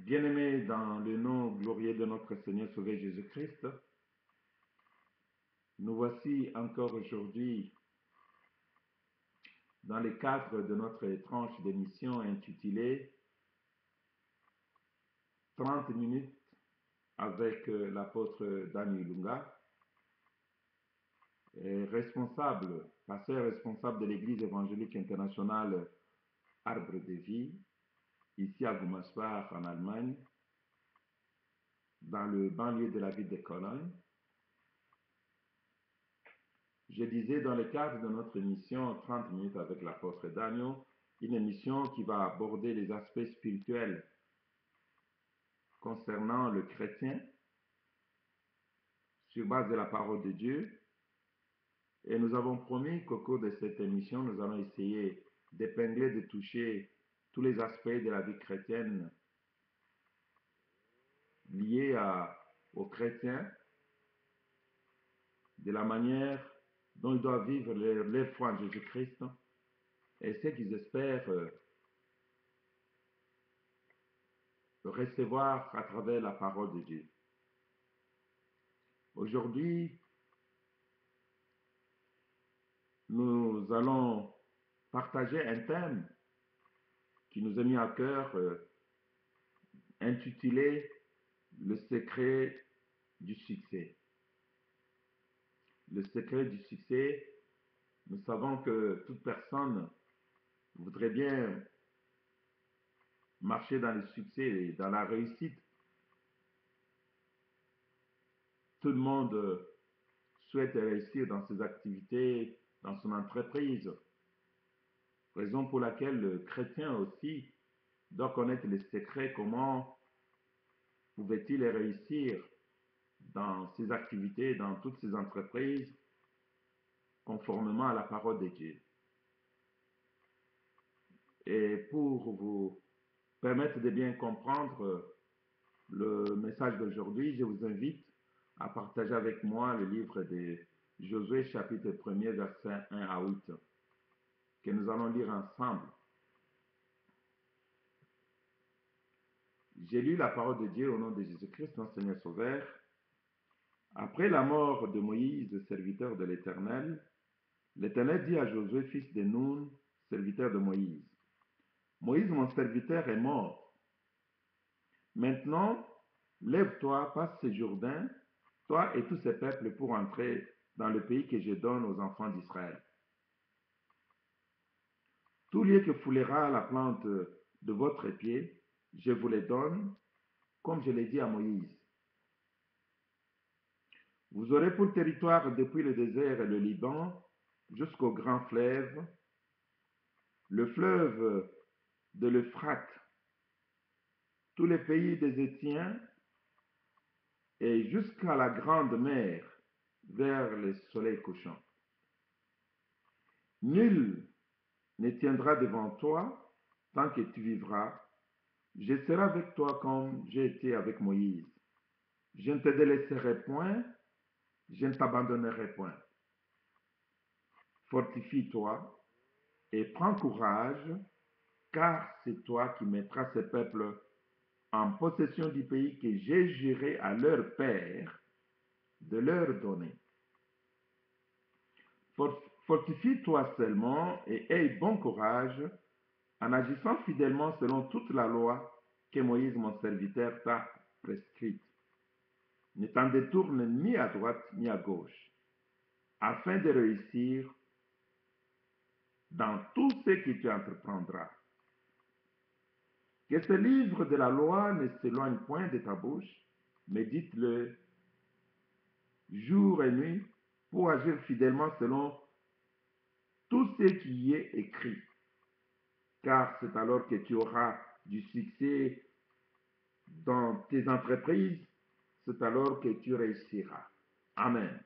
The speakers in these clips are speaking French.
Bien-aimés dans le nom glorieux de notre Seigneur Sauveur Jésus-Christ, nous voici encore aujourd'hui dans le cadre de notre tranche d'émission intitulée 30 minutes avec l'apôtre Daniel Lunga, pasteur responsable de l'Église évangélique internationale Arbre de Vie, ici à Gummersbach en Allemagne, dans le banlieue de la ville de Cologne. Je disais dans le cadre de notre émission 30 minutes avec l'apôtre Daniel, une émission qui va aborder les aspects spirituels concernant le chrétien sur base de la parole de Dieu. Et nous avons promis qu'au cours de cette émission, nous allons essayer d'épingler, de toucher tous les aspects de la vie chrétienne liés aux chrétiens, de la manière dont ils doivent vivre leur foi en Jésus-Christ et ce qu'ils espèrent recevoir à travers la parole de Dieu. Aujourd'hui, nous allons partager un thème qui nous est mis à cœur, intitulé « Le secret du succès ». Le secret du succès, nous savons que toute personne voudrait bien marcher dans le succès et dans la réussite. Tout le monde souhaite réussir dans ses activités, dans son entreprise. Raison pour laquelle le chrétien aussi doit connaître les secrets, comment pouvait-il réussir dans ses activités, dans toutes ses entreprises, conformément à la parole de Dieu. Et pour vous permettre de bien comprendre le message d'aujourd'hui, je vous invite à partager avec moi le livre de Josué, chapitre 1er, versets 1 à 8, que nous allons lire ensemble. J'ai lu la parole de Dieu au nom de Jésus-Christ, notre Seigneur Sauveur. Après la mort de Moïse, serviteur de l'Éternel, l'Éternel dit à Josué, fils de Nun, serviteur de Moïse, « Moïse, mon serviteur, est mort. Maintenant, lève-toi, passe ce Jourdain, toi et tous ces peuples, pour entrer dans le pays que je donne aux enfants d'Israël. Tout lieu que foulera la plante de votre pied, je vous les donne, comme je l'ai dit à Moïse. Vous aurez pour territoire depuis le désert et le Liban jusqu'au grand fleuve, le fleuve de l'Euphrate, tous les pays des Étiens et jusqu'à la grande mer vers le soleil couchant. Nul ne tiendra devant toi tant que tu vivras. Je serai avec toi comme j'ai été avec Moïse. Je ne te délaisserai point, je ne t'abandonnerai point. Fortifie-toi et prends courage, car c'est toi qui mettras ces peuples en possession du pays que j'ai juré à leur père de leur donner. Fortifie-toi seulement et aie bon courage en agissant fidèlement selon toute la loi que Moïse, mon serviteur, t'a prescrite. Ne t'en détourne ni à droite ni à gauche, afin de réussir dans tout ce que tu entreprendras. Que ce livre de la loi ne s'éloigne point de ta bouche, médite-le jour et nuit pour agir fidèlement selon tout ce qui y est écrit. Car c'est alors que tu auras du succès dans tes entreprises, c'est alors que tu réussiras. Amen.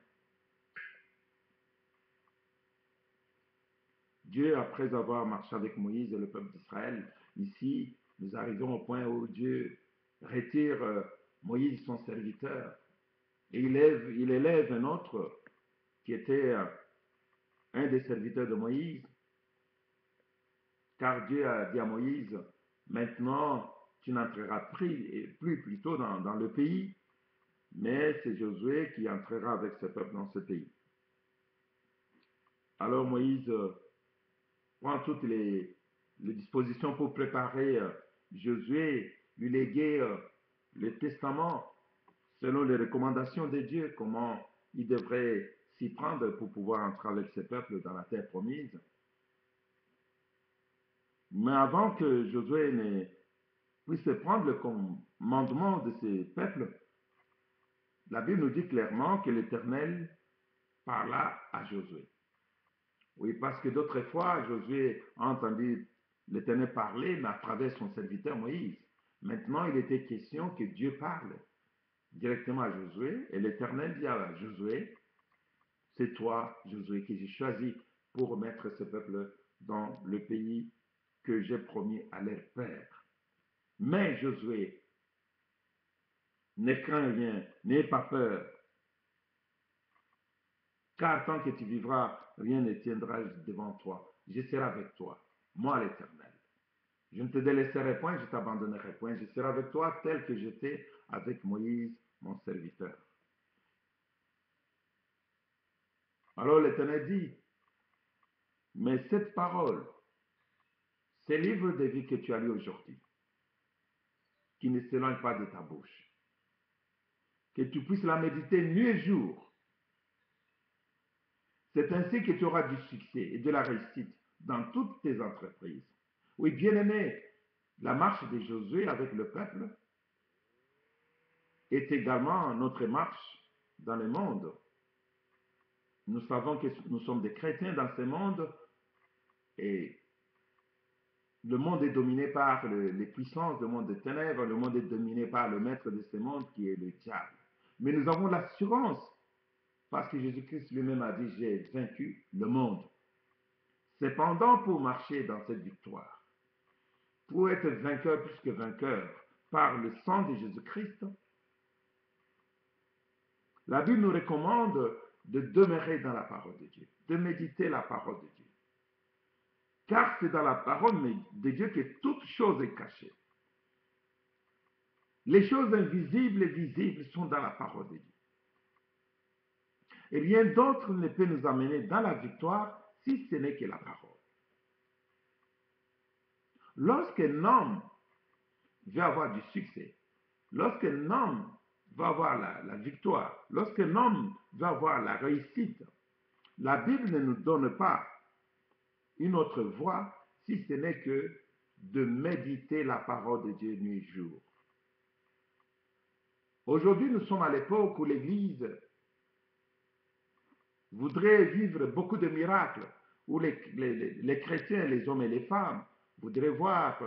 Dieu, après avoir marché avec Moïse et le peuple d'Israël, ici, nous arrivons au point où Dieu retire Moïse, son serviteur, et il élève un autre qui était un des serviteurs de Moïse, car Dieu a dit à Moïse, maintenant, tu n'entreras plus plutôt dans le pays, mais c'est Josué qui entrera avec ce peuple dans ce pays. Alors Moïse prend toutes les dispositions pour préparer Josué, lui léguer le testament selon les recommandations de Dieu, comment il devrait s'y prendre pour pouvoir entrer avec ce peuple dans la terre promise. Mais avant que Josué ne puisse prendre le commandement de ce peuple, la Bible nous dit clairement que l'Éternel parla à Josué. Oui, parce que d'autres fois, Josué a entendu l'Éternel parler, mais à travers son serviteur Moïse. Maintenant, il était question que Dieu parle directement à Josué, et l'Éternel dit à Josué, c'est toi, Josué, que j'ai choisi pour mettre ce peuple dans le pays que j'ai promis à leur père. Mais Josué, ne crains rien, n'aie pas peur, car tant que tu vivras, rien ne tiendra devant toi. Je serai avec toi, moi l'Éternel. Je ne te délaisserai point, je t'abandonnerai point. Je serai avec toi tel que j'étais avec Moïse, mon serviteur. Alors l'Éternel dit, mais cette parole, ce livre de vie que tu as lu aujourd'hui, qui ne s'éloigne pas de ta bouche, que tu puisses la méditer nuit et jour. C'est ainsi que tu auras du succès et de la réussite dans toutes tes entreprises. Oui, bien-aimé, la marche de Josué avec le peuple est également notre marche dans le monde. Nous savons que nous sommes des chrétiens dans ce monde et le monde est dominé par les puissances, le monde des ténèbres, le monde est dominé par le maître de ce monde qui est le diable. Mais nous avons l'assurance, parce que Jésus-Christ lui-même a dit, j'ai vaincu le monde. Cependant, pour marcher dans cette victoire, pour être vainqueur plus que vainqueur par le sang de Jésus-Christ, la Bible nous recommande de demeurer dans la parole de Dieu, de méditer la parole de Dieu. Car c'est dans la parole de Dieu que toute chose est cachée. Les choses invisibles et visibles sont dans la parole de Dieu. Et rien d'autre ne peut nous amener dans la victoire si ce n'est que la parole. Lorsqu'un homme veut avoir du succès, lorsqu'un homme veut avoir la victoire, lorsqu'un homme veut avoir la réussite, la Bible ne nous donne pas une autre voie si ce n'est que de méditer la parole de Dieu nuit et jour. Aujourd'hui, nous sommes à l'époque où l'Église voudrait vivre beaucoup de miracles, où les chrétiens, les hommes et les femmes, voudraient voir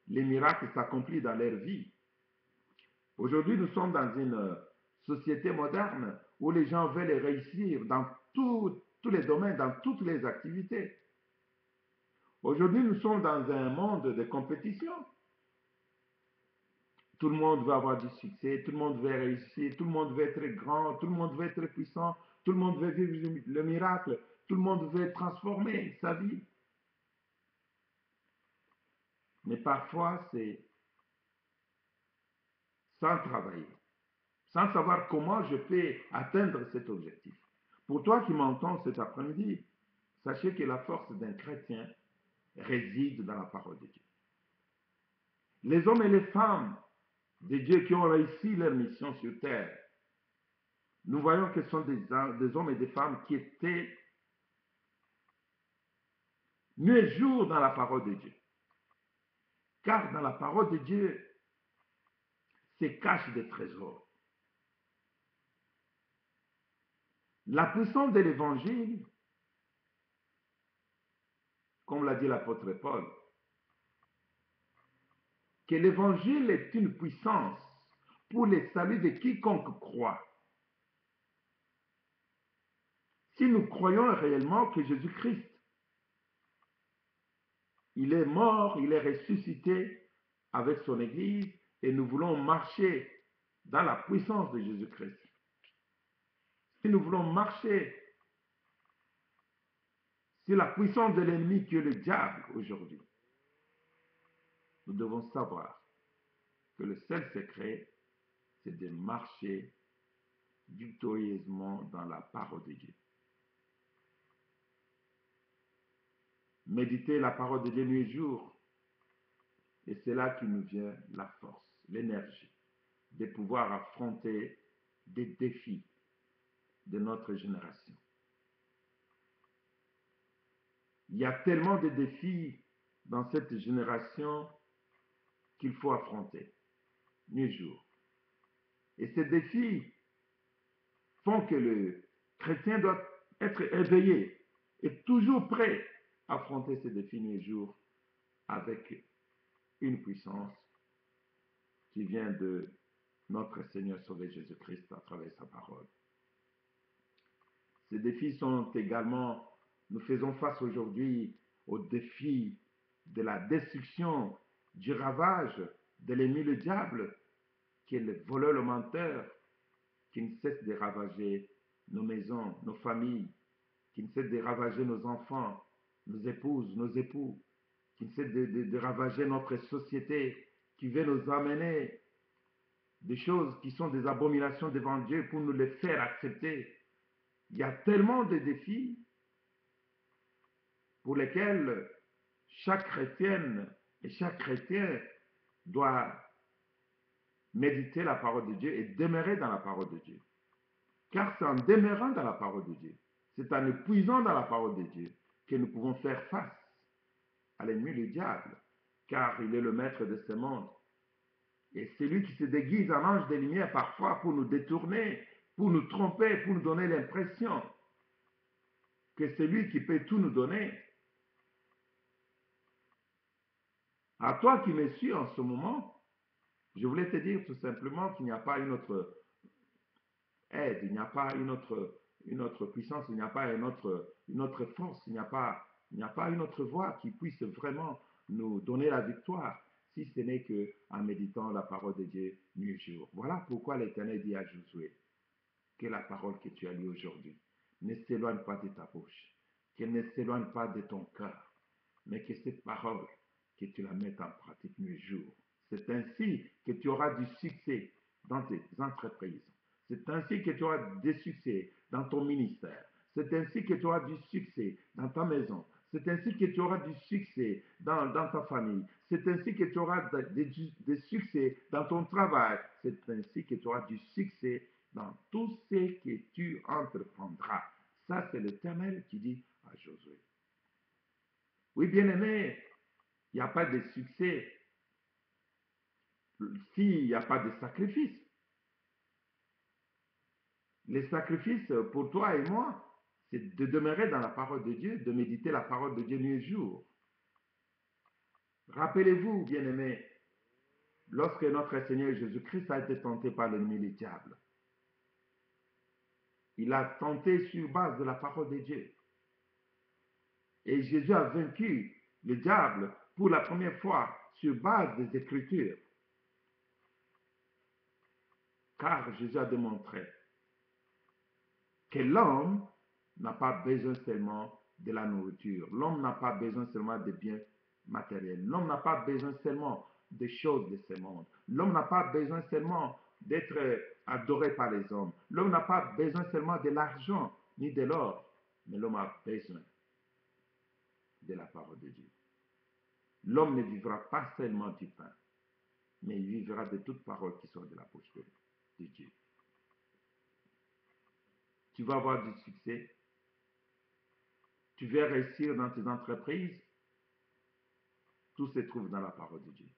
les miracles s'accomplir dans leur vie. Aujourd'hui, nous sommes dans une société moderne où les gens veulent réussir dans tous les domaines, dans toutes les activités. Aujourd'hui, nous sommes dans un monde de compétition. Tout le monde veut avoir du succès, tout le monde veut réussir, tout le monde veut être grand, tout le monde veut être puissant, tout le monde veut vivre le miracle, tout le monde veut transformer sa vie. Mais parfois, c'est sans travailler, sans savoir comment je peux atteindre cet objectif. Pour toi qui m'entends cet après-midi, sachez que la force d'un chrétien réside dans la parole de Dieu. Les hommes et les femmes de Dieu qui ont réussi leur mission sur terre, nous voyons que ce sont des hommes et des femmes qui étaient nuit et jour dans la parole de Dieu. Car dans la parole de Dieu se cachent des trésors. La puissance de l'évangile, comme l'a dit l'apôtre Paul, que l'évangile est une puissance pour le salut de quiconque croit. Si nous croyons réellement que Jésus-Christ, il est mort, il est ressuscité avec son Église, et nous voulons marcher dans la puissance de Jésus-Christ. Si nous voulons marcher sur la puissance de l'ennemi qui est le diable aujourd'hui, nous devons savoir que le seul secret, c'est de marcher victorieusement dans la parole de Dieu. Méditer la parole de Dieu nuit et jour, et c'est là qu'il nous vient la force, l'énergie, de pouvoir affronter des défis de notre génération. Il y a tellement de défis dans cette génération qu'il faut affronter, nuit et jour. Et ces défis font que le chrétien doit être éveillé et toujours prêt à affronter ces défis nuit et jour avec une puissance qui vient de notre Seigneur Sauveur Jésus-Christ à travers sa parole. Ces défis sont également, nous faisons face aujourd'hui au défi de la destruction, du ravage de l'ennemi le diable, qui est le voleur, le menteur, qui ne cesse de ravager nos maisons, nos familles, qui ne cesse de ravager nos enfants, nos épouses, nos époux, qui ne cesse de ravager notre société, qui veut nous amener des choses qui sont des abominations devant Dieu pour nous les faire accepter. Il y a tellement de défis pour lesquels chaque chrétienne et chaque chrétien doit méditer la parole de Dieu et demeurer dans la parole de Dieu. Car c'est en demeurant dans la parole de Dieu, c'est en épuisant dans la parole de Dieu que nous pouvons faire face à l'ennemi, le diable, car il est le maître de ce monde. Et c'est lui qui se déguise en ange de lumière parfois pour nous détourner, pour nous tromper, pour nous donner l'impression que c'est lui qui peut tout nous donner. À toi qui me suis en ce moment, je voulais te dire tout simplement qu'il n'y a pas une autre aide, il n'y a pas une autre puissance, il n'y a pas une autre force, il n'y a pas une autre voie qui puisse vraiment nous donner la victoire, si ce n'est qu'en méditant la parole de Dieu nuit et jour. Voilà pourquoi l'Éternel dit à Josué que la parole que tu as lue aujourd'hui ne s'éloigne pas de ta bouche, qu'elle ne s'éloigne pas de ton cœur, mais que cette parole, que tu la mettes en pratique nuit et jour. C'est ainsi que tu auras du succès dans tes entreprises. C'est ainsi que tu auras du succès dans ton ministère. C'est ainsi que tu auras du succès dans ta maison. C'est ainsi que tu auras du succès dans ta famille. C'est ainsi que tu auras du succès dans ton travail. C'est ainsi que tu auras du succès dans tout ce que tu entreprendras. Ça, c'est l'Éternel qui dit à Josué. Oui, bien-aimé, il n'y a pas de succès s'il n'y a pas de sacrifice. Les sacrifices pour toi et moi, c'est de demeurer dans la parole de Dieu, de méditer la parole de Dieu nuit et jour. Rappelez-vous, bien-aimés, lorsque notre Seigneur Jésus-Christ a été tenté par l'ennemi, le diable, il a tenté sur base de la parole de Dieu. Et Jésus a vaincu le diable pour la première fois sur base des Écritures. Car Jésus a démontré que l'homme n'a pas besoin seulement de la nourriture. L'homme n'a pas besoin seulement de biens matériels. L'homme n'a pas besoin seulement des choses de ce monde. L'homme n'a pas besoin seulement d'être adoré par les hommes. L'homme n'a pas besoin seulement de l'argent ni de l'or, mais l'homme a besoin de la parole de Dieu. L'homme ne vivra pas seulement du pain, mais il vivra de toute parole qui sort de la bouche de Dieu. Tu vas avoir du succès. Tu veux réussir dans tes entreprises. Tout se trouve dans la parole de Dieu.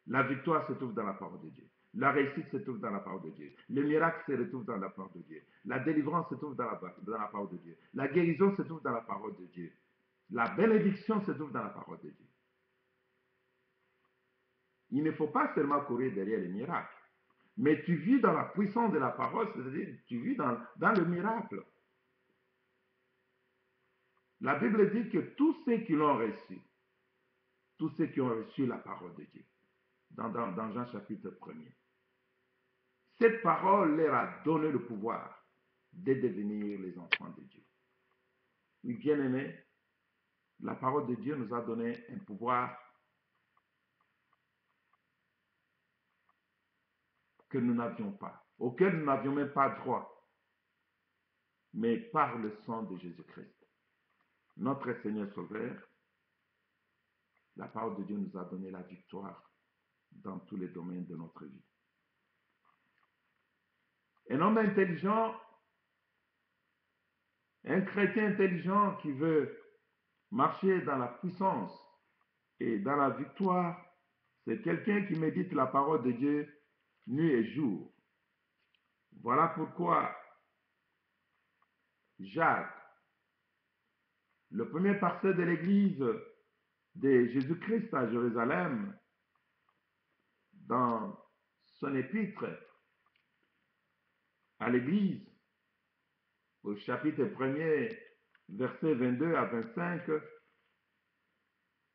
La victoire se trouve dans la parole de Dieu. La réussite se trouve dans la parole de Dieu. Le miracle se retrouve dans la parole de Dieu. La délivrance se trouve dans la parole de Dieu. La guérison se trouve dans la parole de Dieu. La bénédiction se trouve dans la parole de Dieu. Il ne faut pas seulement courir derrière les miracles, mais tu vis dans la puissance de la parole, c'est-à-dire tu vis dans le miracle. La Bible dit que tous ceux qui l'ont reçu, tous ceux qui ont reçu la parole de Dieu, dans Jean chapitre 1er, cette parole leur a donné le pouvoir de devenir les enfants de Dieu. Oui, bien-aimés, la parole de Dieu nous a donné un pouvoir que nous n'avions pas, auquel nous n'avions même pas droit, mais par le sang de Jésus-Christ. Notre Seigneur Sauveur, la parole de Dieu nous a donné la victoire dans tous les domaines de notre vie. Un homme intelligent, un chrétien intelligent qui veut marcher dans la puissance et dans la victoire, c'est quelqu'un qui médite la parole de Dieu nuit et jour. Voilà pourquoi Jacques, le premier pasteur de l'église de Jésus-Christ à Jérusalem, dans son épître à l'église, au chapitre 1er, versets 22 à 25,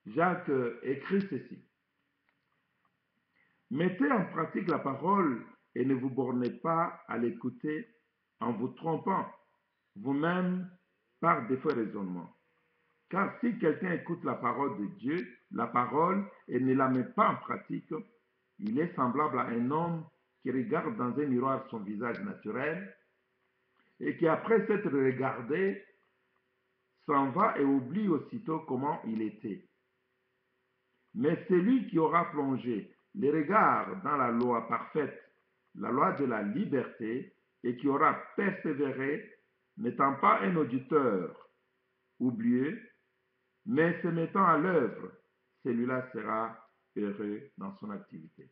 Jacques écrit ceci. Mettez en pratique la parole et ne vous bornez pas à l'écouter en vous trompant vous-même par des faux raisonnements. Car si quelqu'un écoute la parole de Dieu, la parole, et ne la met pas en pratique, il est semblable à un homme qui regarde dans un miroir son visage naturel et qui, après s'être regardé, s'en va et oublie aussitôt comment il était. Mais celui qui aura plongé les regards dans la loi parfaite, la loi de la liberté, et qui aura persévéré, n'étant pas un auditeur oublieux, mais se mettant à l'œuvre, celui-là sera heureux dans son activité.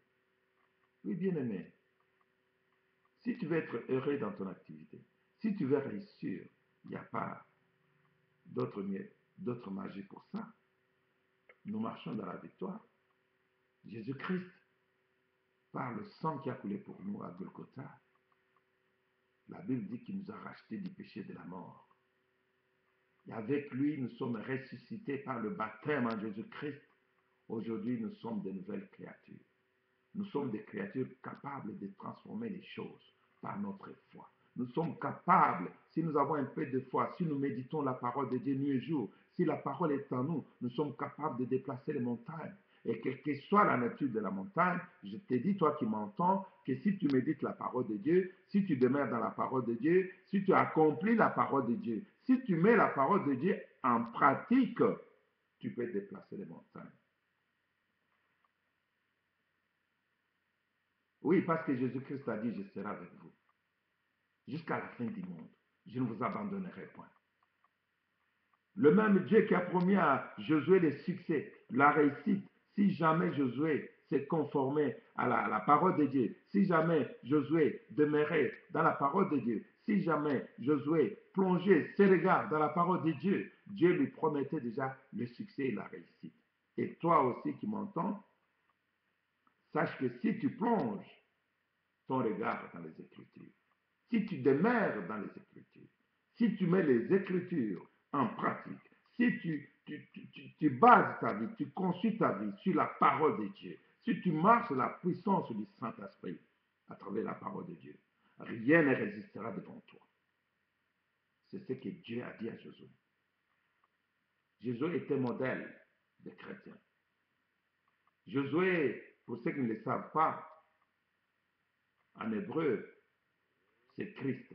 Oui, bien-aimé, si tu veux être heureux dans ton activité, si tu veux réussir, il n'y a pas d'autre magie pour ça. Nous marchons dans la victoire. Jésus-Christ, par le sang qui a coulé pour nous à Golgotha, la Bible dit qu'il nous a rachetés du péché de la mort. Et avec lui, nous sommes ressuscités par le baptême en Jésus-Christ. Aujourd'hui, nous sommes de nouvelles créatures. Nous sommes des créatures capables de transformer les choses par notre foi. Nous sommes capables, si nous avons un peu de foi, si nous méditons la parole de Dieu nuit et jour, si la parole est en nous, nous sommes capables de déplacer les montagnes. Et quelle que soit la nature de la montagne, je te dis, toi qui m'entends, que si tu médites la parole de Dieu, si tu demeures dans la parole de Dieu, si tu accomplis la parole de Dieu, si tu mets la parole de Dieu en pratique, tu peux déplacer les montagnes. Oui, parce que Jésus-Christ a dit, je serai avec vous jusqu'à la fin du monde. Je ne vous abandonnerai point. Le même Dieu qui a promis à Josué le succès, la réussite, si jamais Josué s'est conformé à la parole de Dieu, si jamais Josué demeurait dans la parole de Dieu, si jamais Josué plongeait ses regards dans la parole de Dieu, Dieu lui promettait déjà le succès et la réussite. Et toi aussi qui m'entends, sache que si tu plonges ton regard dans les Écritures, si tu demeures dans les Écritures, si tu mets les Écritures en pratique, si tu bases ta vie, tu construis ta vie sur la parole de Dieu, si tu marches la puissance du Saint-Esprit à travers la parole de Dieu, rien ne résistera devant toi. C'est ce que Dieu a dit à Josué. Josué était modèle des chrétiens. Josué, pour ceux qui ne le savent pas, en hébreu, c'est Christ.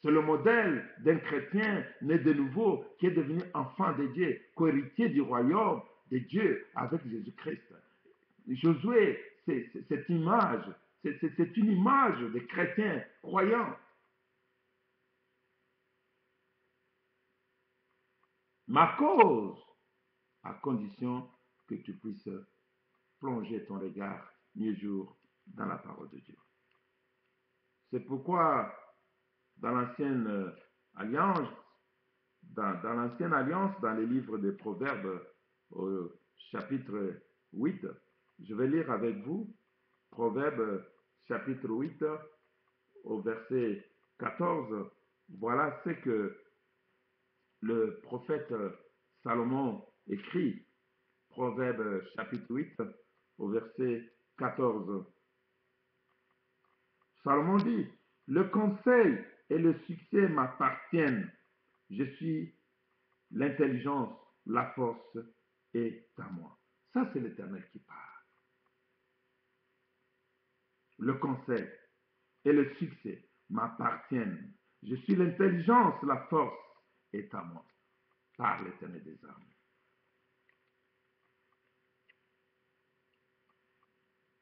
C'est le modèle d'un chrétien né de nouveau qui est devenu enfant de Dieu, co-héritier du royaume de Dieu avec Jésus-Christ. Josué, c'est une image des chrétiens croyants. Ma cause, à condition que tu puisses plonger ton regard nuit et jour dans la parole de Dieu. C'est pourquoi dans l'ancienne alliance, dans les livres des Proverbes, au chapitre 8, je vais lire avec vous Proverbes chapitre 8, au verset 14. Voilà ce que le prophète Salomon écrit. Proverbes chapitre 8, au verset 14. Salomon dit, le conseil et le succès m'appartiennent. Je suis l'intelligence, la force est à moi. Ça, c'est l'Éternel qui parle. le conseil et le succès m'appartiennent. Je suis l'intelligence, la force est à moi, par l'Éternel des armées.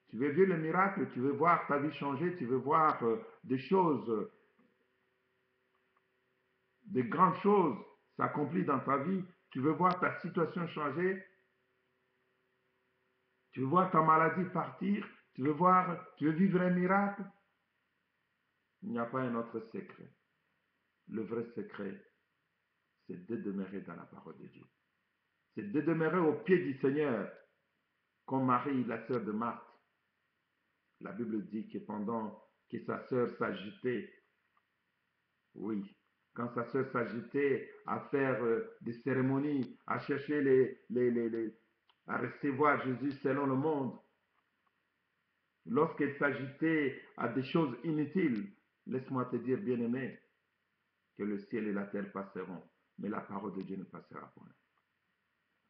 Tu veux vivre le miracle, tu veux voir ta vie changer, tu veux voir des choses, des grandes choses s'accomplir dans ta vie, tu veux voir ta situation changer, tu veux voir ta maladie partir, tu veux vivre un miracle. Il n'y a pas un autre secret. Le vrai secret, c'est de demeurer dans la parole de Dieu. C'est de demeurer au pied du Seigneur, comme Marie, la sœur de Marthe. La Bible dit que pendant que sa sœur s'agitait, oui, quand sa sœur s'agitait à faire des cérémonies, à chercher à recevoir Jésus selon le monde, lorsqu'elle s'agitait à des choses inutiles, laisse-moi te dire, bien-aimé, que le ciel et la terre passeront, mais la parole de Dieu ne passera point.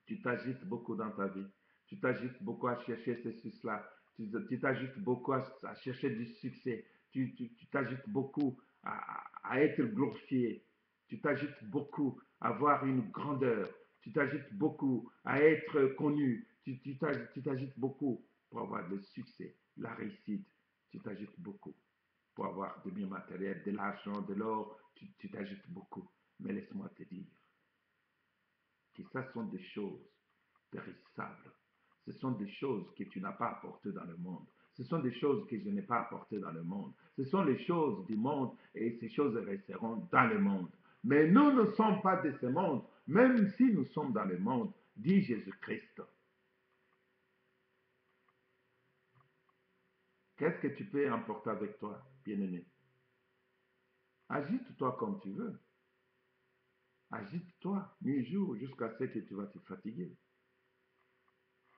Tu t'agites beaucoup dans ta vie. Tu t'agites beaucoup à chercher ceci-là. Tu t'agites beaucoup à chercher du succès. Tu t'agites beaucoup à être glorifié. Tu t'agites beaucoup à avoir une grandeur. Tu t'agites beaucoup à être connu. Tu t'agites beaucoup pour avoir le succès, la réussite. Tu t'agites beaucoup pour avoir des biens matériels, de l'argent, de l'or. Tu t'agites beaucoup. Mais laisse-moi te dire que ça sont des choses périssables. Ce sont des choses que tu n'as pas apportées dans le monde. Ce sont des choses que je n'ai pas apportées dans le monde. Ce sont les choses du monde et ces choses resteront dans le monde. Mais nous ne sommes pas de ce monde, même si nous sommes dans le monde, dit Jésus-Christ. Qu'est-ce que tu peux emporter avec toi, bien-aimé? Agite-toi comme tu veux. Agite-toi, nuit et jour, jusqu'à ce que tu vas te fatiguer.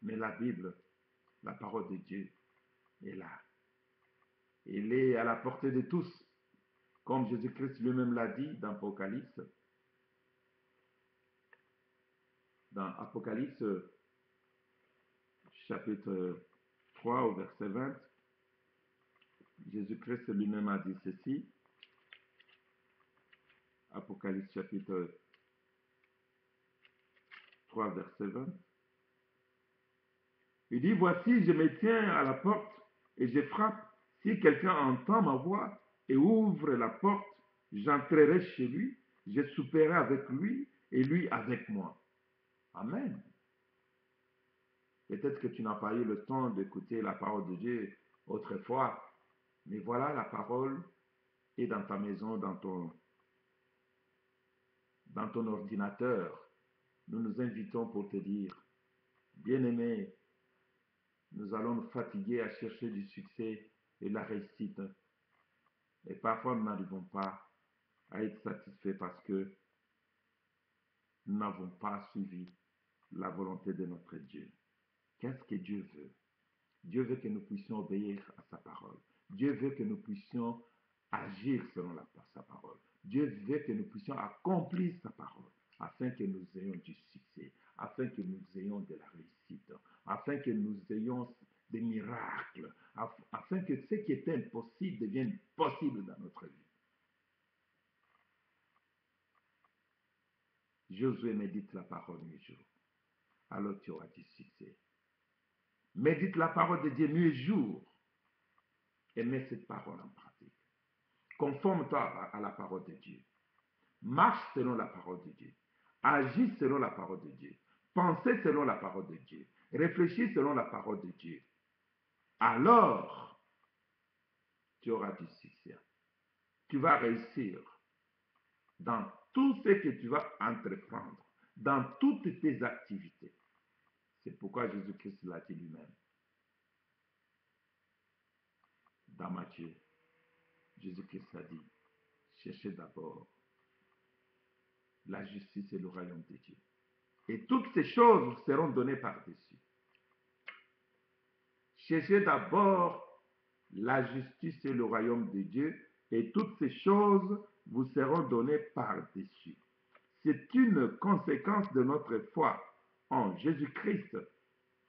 Mais la Bible, la parole de Dieu, est là. Elle est à la portée de tous. Comme Jésus-Christ lui-même l'a dit dans Apocalypse. Dans Apocalypse, chapitre 3, au verset 20, Jésus-Christ lui-même a dit ceci. Apocalypse, chapitre 3, verset 20. Il dit, voici, je me tiens à la porte et je frappe. Si quelqu'un entend ma voix et ouvre la porte, j'entrerai chez lui, je souperai avec lui et lui avec moi. Amen. Peut-être que tu n'as pas eu le temps d'écouter la parole de Dieu autrefois, mais voilà, la parole est dans ta maison, dans ton ordinateur. Nous nous invitons pour te dire, bien-aimé, nous allons nous fatiguer à chercher du succès et la réussite. Et parfois, nous n'arrivons pas à être satisfaits parce que nous n'avons pas suivi la volonté de notre Dieu. Qu'est-ce que Dieu veut? Dieu veut que nous puissions obéir à sa parole. Dieu veut que nous puissions agir selon sa parole. Dieu veut que nous puissions accomplir sa parole afin que nous ayons du succès, afin que nous ayons de la réussite, afin que nous ayons des miracles, afin que ce qui est impossible devienne possible dans notre vie. Josué médite la parole nuit et jour, alors tu auras du succès. Médite la parole de Dieu nuit et jour et mets cette parole en pratique. Conforme-toi à la parole de Dieu. Marche selon la parole de Dieu. Agis selon la parole de Dieu. Pensez selon la parole de Dieu. Réfléchis selon la parole de Dieu. Alors, tu auras du succès. Tu vas réussir dans tout ce que tu vas entreprendre, dans toutes tes activités. C'est pourquoi Jésus-Christ l'a dit lui-même. Dans Matthieu, Jésus-Christ a dit, cherchez d'abord la justice et le royaume de Dieu. Et toutes ces choses vous seront données par-dessus. Cherchez d'abord la justice et le royaume de Dieu, et toutes ces choses vous seront données par-dessus. C'est une conséquence de notre foi en Jésus-Christ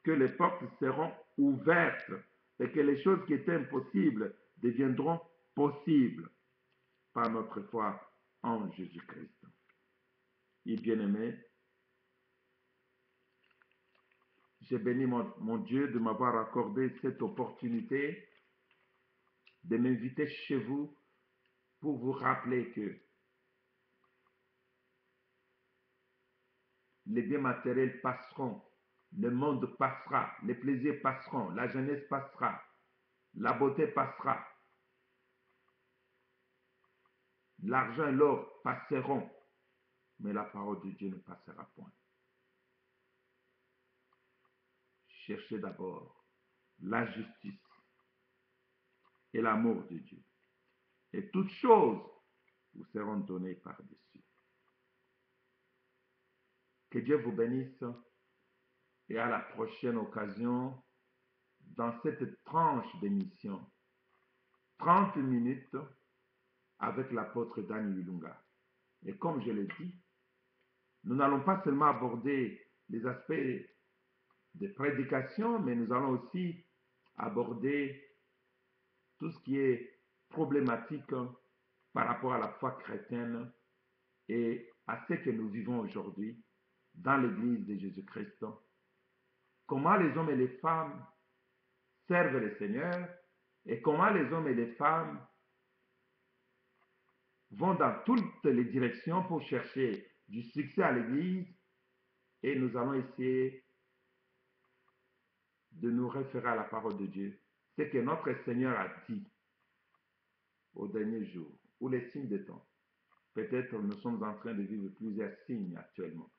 que les portes seront ouvertes et que les choses qui étaient impossibles deviendront possibles par notre foi en Jésus-Christ. Et bien-aimé, j'ai béni mon Dieu de m'avoir accordé cette opportunité de m'inviter chez vous pour vous rappeler que les biens matériels passeront, le monde passera, les plaisirs passeront, la jeunesse passera, la beauté passera, l'argent et l'or passeront, mais la parole de Dieu ne passera point. Cherchez d'abord la justice et l'amour de Dieu. Et toutes choses vous seront données par-dessus. Que Dieu vous bénisse et à la prochaine occasion dans cette tranche d'émission. 30 minutes avec l'apôtre Daniel Ilunga. Et comme je l'ai dit, nous n'allons pas seulement aborder les aspects de prédication, mais nous allons aussi aborder tout ce qui est problématique par rapport à la foi chrétienne et à ce que nous vivons aujourd'hui dans l'Église de Jésus-Christ. Comment les hommes et les femmes servent le Seigneur et comment les hommes et les femmes vont dans toutes les directions pour chercher du succès à l'Église, et nous allons essayer de nous référer à la parole de Dieu. Ce que notre Seigneur a dit au dernier jour, ou les signes des temps. Peut-être nous sommes en train de vivre plusieurs signes actuellement.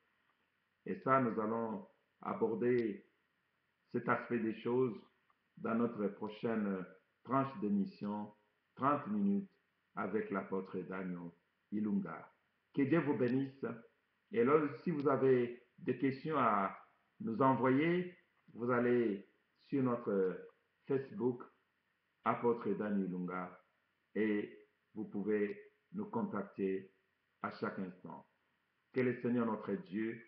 Et ça, nous allons aborder cet aspect des choses dans notre prochaine tranche d'émission, 30 minutes, avec l'apôtre Daniel Ilunga. Que Dieu vous bénisse. Et là, si vous avez des questions à nous envoyer, vous allez sur notre Facebook, apôtre Daniel Ilunga, et vous pouvez nous contacter à chaque instant. Que le Seigneur notre Dieu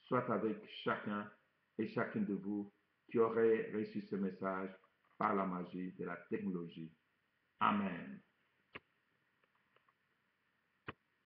soit avec chacun et chacune de vous qui aurait reçu ce message par la magie de la technologie. Amen.